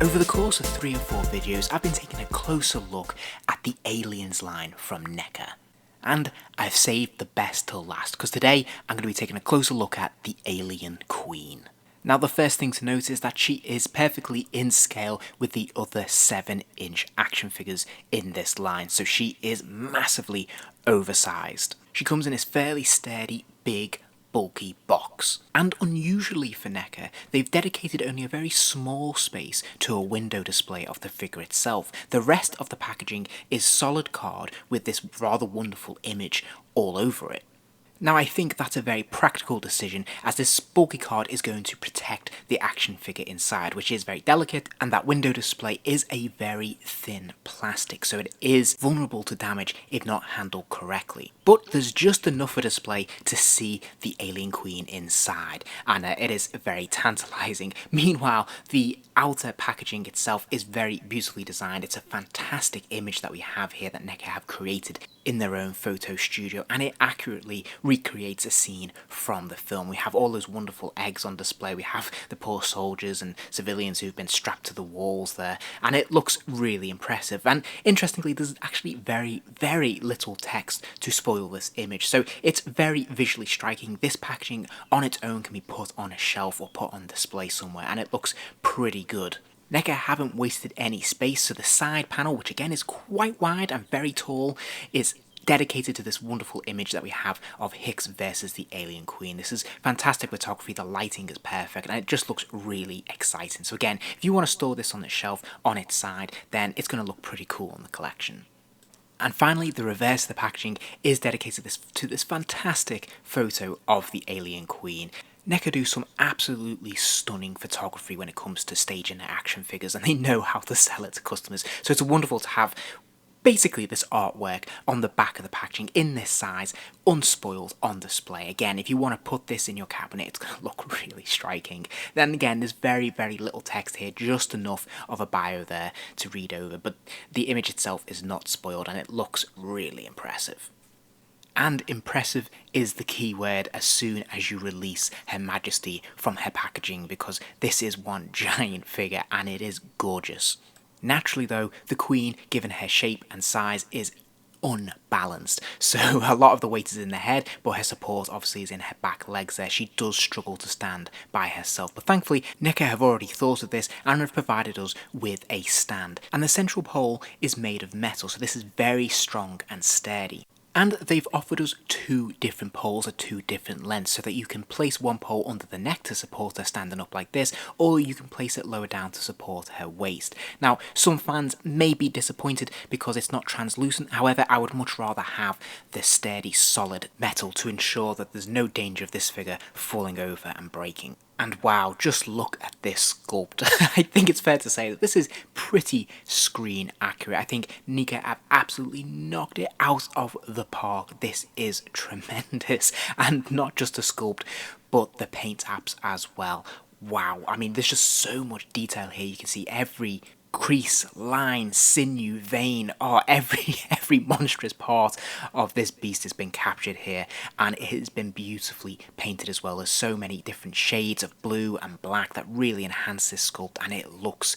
Over the course of 3 or 4 videos, I've been taking a closer look at the Aliens line from Neca. And I've saved the best till last, because today I'm going to be taking a closer look at the Alien Queen. Now the first thing to note is that she is perfectly in scale with the other 7-inch action figures in this line, so she is massively oversized. She comes in this fairly sturdy, big, bulky box. And unusually for Neca, they've dedicated only a very small space to a window display of the figure itself. The rest of the packaging is solid card with this rather wonderful image all over it. Now I think that's a very practical decision, as this bulky card is going to protect the action figure inside, which is very delicate, and that window display is a very thin plastic, so it is vulnerable to damage if not handled correctly. But there's just enough of a display to see the Alien Queen inside, and it is very tantalizing. Meanwhile, the outer packaging itself is very beautifully designed. It's a fantastic image that we have here that Neca have created in their own photo studio, and it accurately recreates a scene from the film. We have all those wonderful eggs on display, we have the poor soldiers and civilians who've been strapped to the walls there, and it looks really impressive. And interestingly, there's actually very little text to spoil this image, so it's very visually striking. This packaging on its own can be put on a shelf or put on display somewhere, and it looks pretty good. Neca haven't wasted any space, so the side panel, which again is quite wide and very tall, is dedicated to this wonderful image that we have of Hicks versus the Alien Queen. This is fantastic photography, the lighting is perfect, and it just looks really exciting. So again, if you want to store this on the shelf on its side, then it's going to look pretty cool in the collection. And finally, the reverse of the packaging is dedicated to this fantastic photo of the Alien Queen. Neca do some absolutely stunning photography when it comes to staging their action figures, and they know how to sell it to customers. So it's wonderful to have basically this artwork on the back of the packaging in this size, unspoiled, on display. Again, if you want to put this in your cabinet, it's going to look really striking. Then again, there's very little text here, just enough of a bio there to read over, but the image itself is not spoiled and it looks really impressive. And impressive is the key word as soon as you release Her Majesty from her packaging, because this is one giant figure and it is gorgeous. Naturally though, the Queen, given her shape and size, is unbalanced, so a lot of the weight is in the head, but her support obviously is in her back legs there. She does struggle to stand by herself, but thankfully Neca have already thought of this and have provided us with a stand, and the central pole is made of metal, so this is very strong and sturdy. And they've offered us 2 different poles at 2 different lengths, so that you can place one pole under the neck to support her standing up like this, or you can place it lower down to support her waist. Now, some fans may be disappointed because it's not translucent, however I would much rather have the sturdy solid metal to ensure that there's no danger of this figure falling over and breaking. And wow, just look at this sculpt. I think it's fair to say that this is pretty screen accurate. I think Neca have absolutely knocked it out of the park. This is tremendous. And not just the sculpt, but the paint apps as well. Wow, I mean, there's just so much detail here. You can see every crease, line, sinew, vein, every monstrous part of this beast has been captured here, and it has been beautifully painted as well. There's so many different shades of blue and black that really enhance this sculpt, and it looks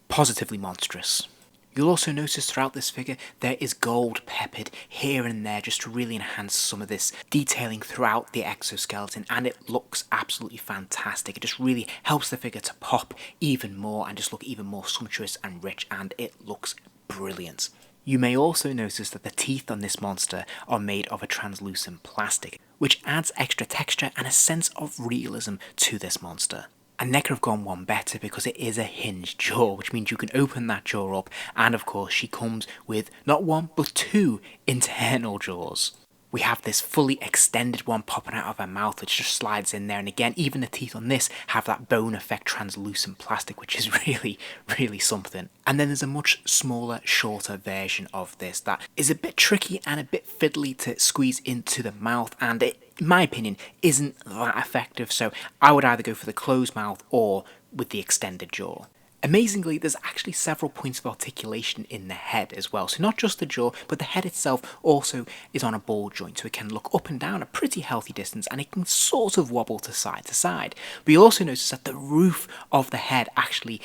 positively monstrous. You'll also notice throughout this figure there is gold peppered here and there just to really enhance some of this detailing throughout the exoskeleton, and it looks absolutely fantastic. It just really helps the figure to pop even more and just look even more sumptuous and rich, and it looks brilliant. You may also notice that the teeth on this monster are made of a translucent plastic, which adds extra texture and a sense of realism to this monster. And Neca have gone one better because it is a hinged jaw, which means you can open that jaw up, and of course she comes with not 1 but 2 internal jaws. We have this fully extended one popping out of her mouth, which just slides in there, and again, even the teeth on this have that bone effect translucent plastic, which is really something. And then there's a much smaller, shorter version of this that is a bit tricky and a bit fiddly to squeeze into the mouth, and it, in my opinion, isn't that effective, so I would either go for the closed mouth or with the extended jaw. Amazingly, there's actually several points of articulation in the head as well. So not just the jaw, but the head itself also is on a ball joint, so it can look up and down a pretty healthy distance, and it can sort of wobble to side to side. But you also notice that the roof of the head actually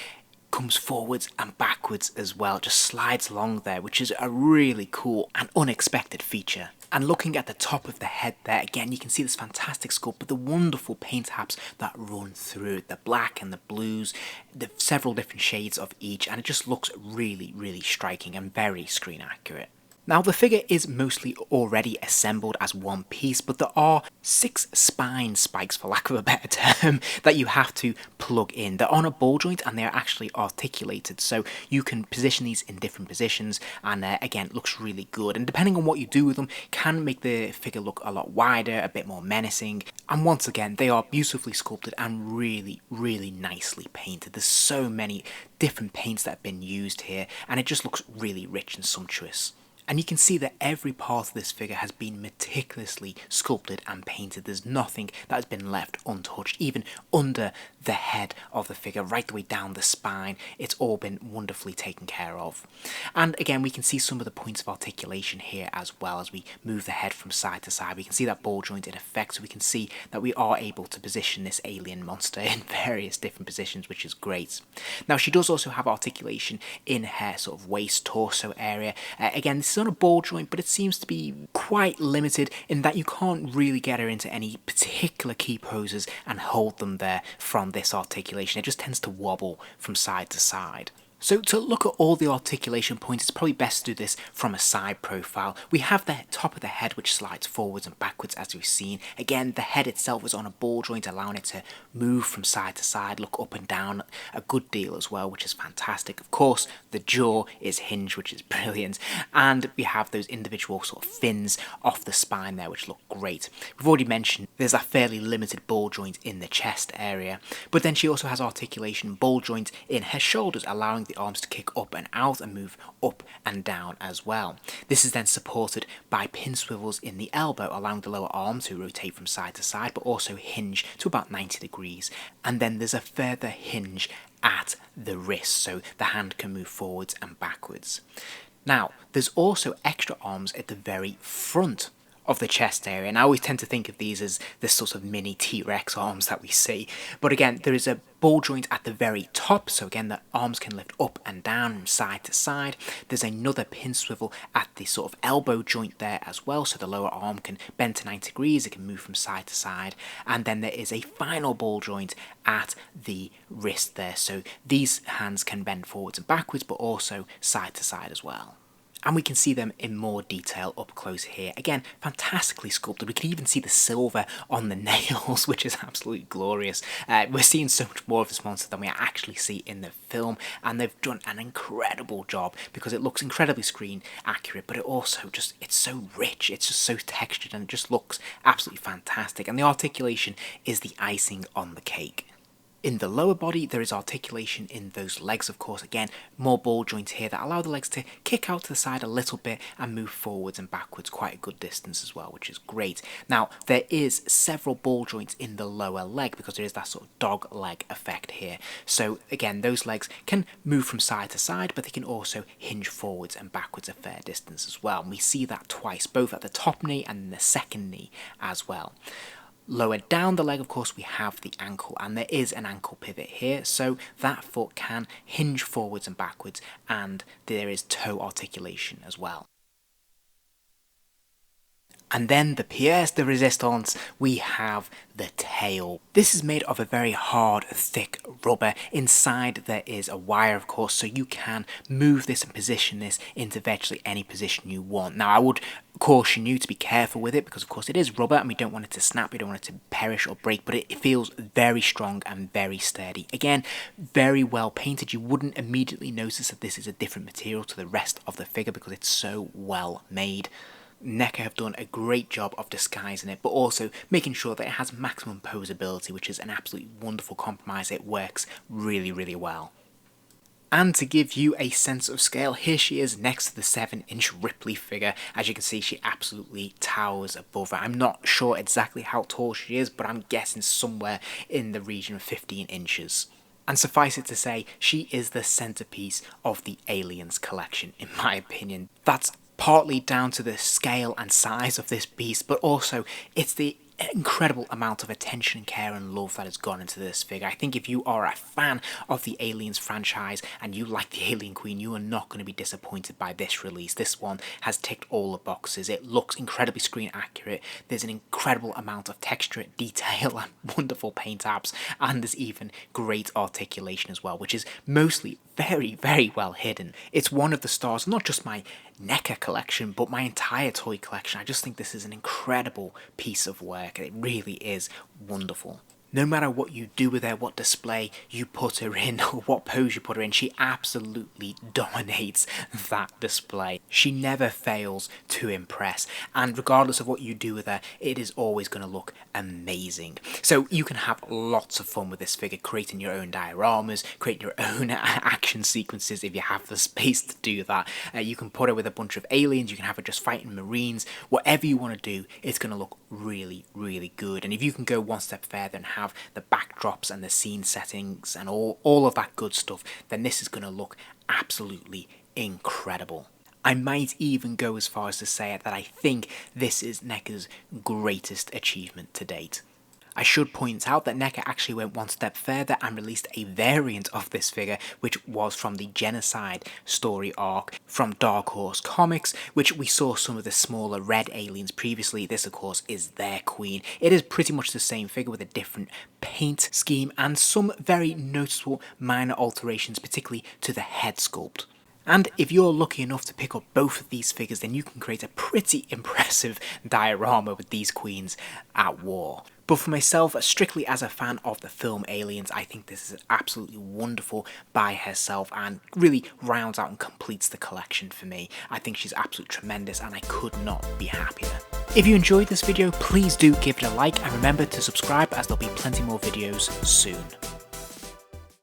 comes forwards and backwards as well, just slides along there, which is a really cool and unexpected feature. And looking at the top of the head there, again, you can see this fantastic sculpt, but the wonderful paint taps that run through it, the black and the blues, the several different shades of each, and it just looks really, really striking and very screen accurate. Now the figure is mostly already assembled as one piece, but there are 6 spine spikes, for lack of a better term, that you have to plug in. They're on a ball joint and they're actually articulated, so you can position these in different positions, and again, it looks really good. And depending on what you do with them, can make the figure look a lot wider, a bit more menacing. And once again, they are beautifully sculpted and really, really nicely painted. There's so many different paints that have been used here, and it just looks really rich and sumptuous. And you can see that every part of this figure has been meticulously sculpted and painted. There's nothing that has been left untouched, even under the head of the figure, right the way down the spine. It's all been wonderfully taken care of. And again, we can see some of the points of articulation here as well as we move the head from side to side. We can see that ball joint in effect, so we can see that we are able to position this alien monster in various different positions, which is great. Now, she does also have articulation in her sort of waist, torso area. Again, this is on a ball joint, but it seems to be quite limited in that you can't really get her into any particular key poses and hold them there from this articulation. It just tends to wobble from side to side. So to look at all the articulation points, it's probably best to do this from a side profile. We have the top of the head which slides forwards and backwards as we've seen. Again, the head itself is on a ball joint, allowing it to move from side to side, look up and down a good deal as well, which is fantastic. Of course, the jaw is hinged, which is brilliant. And we have those individual sort of fins off the spine there, which look great. We've already mentioned there's a fairly limited ball joint in the chest area, but then she also has articulation ball joint in her shoulders, allowing the arms to kick up and out and move up and down as well. This is then supported by pin swivels in the elbow, allowing the lower arm to rotate from side to side, but also hinge to about 90 degrees. And then there's a further hinge at the wrist, so the hand can move forwards and backwards. Now, there's also extra arms at the very front of the chest area, and I always tend to think of these as this sort of mini T-Rex arms that we see, but again, there is a ball joint at the very top, so again the arms can lift up and down from side to side. There's another pin swivel at the sort of elbow joint there as well, so the lower arm can bend to 90 degrees, it can move from side to side, and then there is a final ball joint at the wrist there, so these hands can bend forwards and backwards, but also side to side as well. And we can see them in more detail up close here. Again, fantastically sculpted. We can even see the silver on the nails, which is absolutely glorious. We're seeing so much more of this monster than we actually see in the film, and they've done an incredible job because it looks incredibly screen accurate, but it also just, it's so rich, it's just so textured, and it just looks absolutely fantastic. And the articulation is the icing on the cake. In the lower body, there is articulation in those legs, of course. Again, more ball joints here that allow the legs to kick out to the side a little bit and move forwards and backwards quite a good distance as well, which is great. Now, there is several ball joints in the lower leg because there is that sort of dog leg effect here. So again, those legs can move from side to side, but they can also hinge forwards and backwards a fair distance as well. And we see that twice, both at the top knee and the second knee as well. Lower down the leg, of course, we have the ankle, and there is an ankle pivot here, so that foot can hinge forwards and backwards, and there is toe articulation as well. And then the pièce de résistance, we have the tail. This is made of a very hard, thick rubber. Inside there is a wire, of course, so you can move this and position this into virtually any position you want. Now, I would caution you to be careful with it because, of course, it is rubber and we don't want it to snap, we don't want it to perish or break, but it feels very strong and very sturdy. Again, very well painted. You wouldn't immediately notice that this is a different material to the rest of the figure because it's so well made. Neca have done a great job of disguising it, but also making sure that it has maximum posability, which is an absolutely wonderful compromise. It works really, really well. And to give you a sense of scale, here she is next to the 7-inch Ripley figure. As you can see, she absolutely towers above her. I'm not sure exactly how tall she is, but I'm guessing somewhere in the region of 15 inches. And suffice it to say, she is the centerpiece of the Aliens collection, in my opinion. That's partly down to the scale and size of this beast, but also it's the incredible amount of attention, care and love that has gone into this figure. I think if you are a fan of the Aliens franchise and you like the Alien Queen, you are not going to be disappointed by this release. This one has ticked all the boxes. It looks incredibly screen accurate. There's an incredible amount of texture, detail and wonderful paint apps, and there's even great articulation as well, which is mostly very well hidden. It's one of the stars, not just my Neca collection, but my entire toy collection. I just think this is an incredible piece of work. It really is wonderful. No matter what you do with her, what display you put her in, or what pose you put her in, she absolutely dominates that display. She never fails to impress, and regardless of what you do with her, it is always going to look amazing. So you can have lots of fun with this figure, creating your own dioramas, creating your own action sequences if you have the space to do that. You can put her with a bunch of aliens, you can have her just fighting marines, whatever you want to do, it's going to look really good. And if you can go one step further and have the backdrops and the scene settings and all of that good stuff, then this is going to look absolutely incredible. I might even go as far as to say that I think this is Neca's greatest achievement to date. I should point out that Neca actually went one step further and released a variant of this figure, which was from the Genocide story arc from Dark Horse Comics, which we saw some of the smaller red aliens previously. This, of course, is their queen. It is pretty much the same figure with a different paint scheme and some very noticeable minor alterations, particularly to the head sculpt. And if you're lucky enough to pick up both of these figures, then you can create a pretty impressive diorama with these queens at war. But for myself, strictly as a fan of the film Aliens, I think this is absolutely wonderful by herself and really rounds out and completes the collection for me. I think she's absolutely tremendous and I could not be happier. If you enjoyed this video, please do give it a like and remember to subscribe, as there'll be plenty more videos soon.